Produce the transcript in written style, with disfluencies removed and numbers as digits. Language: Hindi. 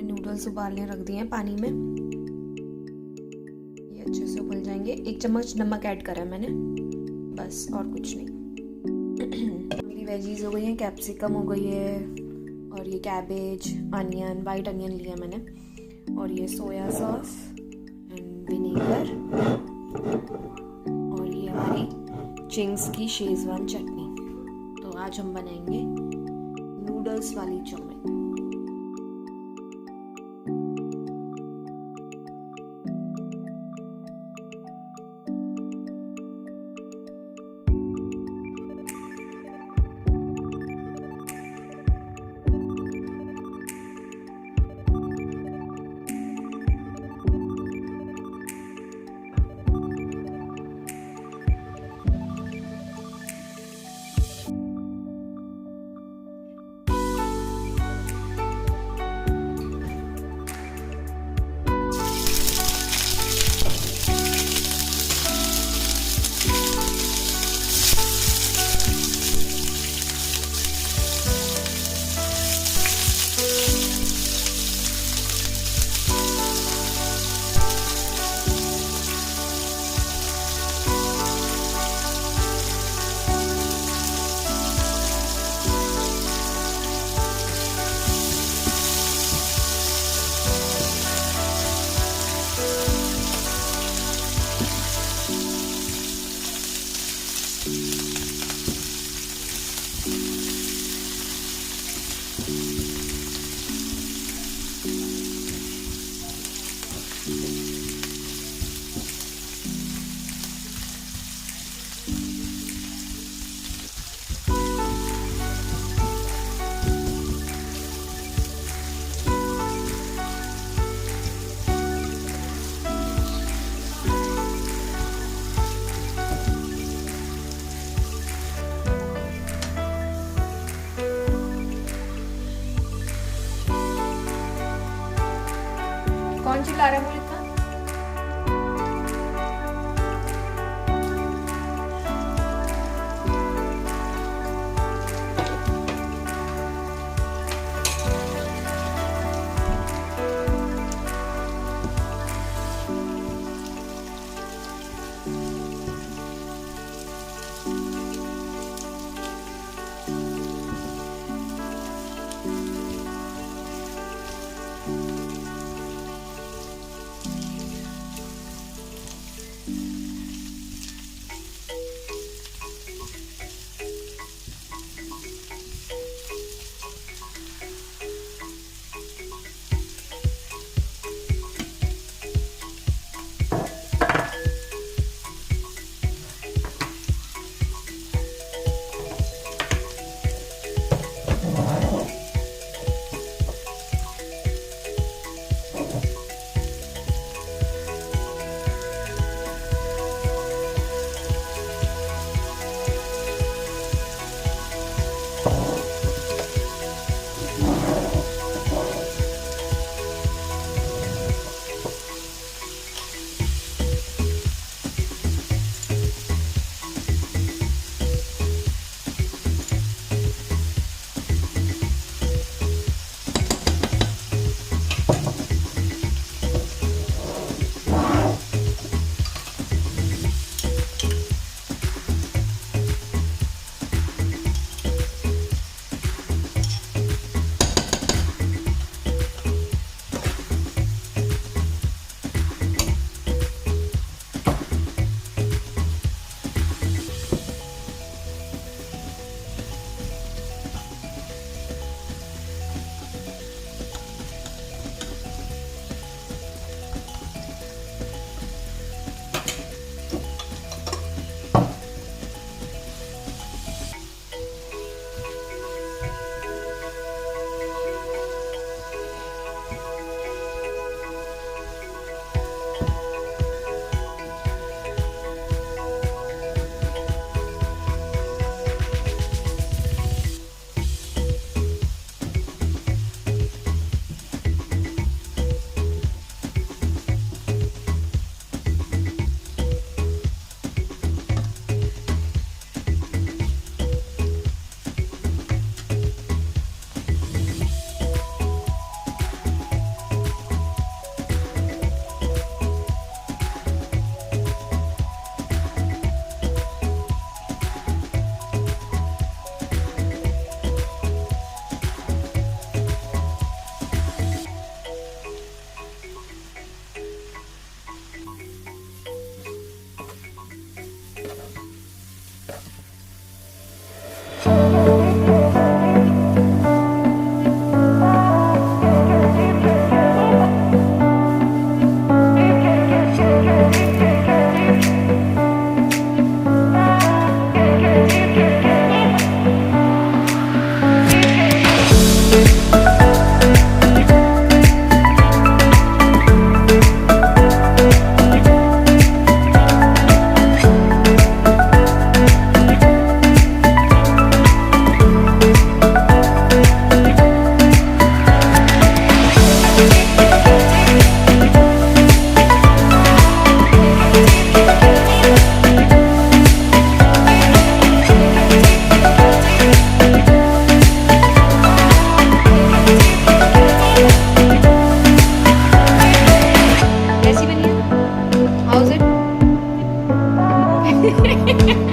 नूडल्स उबालने रख दिए हैं पानी में, ये अच्छे से उबल जाएंगे। 1 चम्मच नमक ऐड करा है मैंने, बस और कुछ नहीं। मेरी वेजीज हो गई हैं, कैप्सिकम हो गई है, और ये कैबेज, अनियन, वाइट अनियन लिया मैंने, और ये सोया सॉस एंड विनेगर, और ये हमारी चिंग्स की शेजवान चटनी। तो आज हम बनाएंगे नूडल्स वाली चाउमीन। कौन चिल्ला रहा है मुझे इतना? है।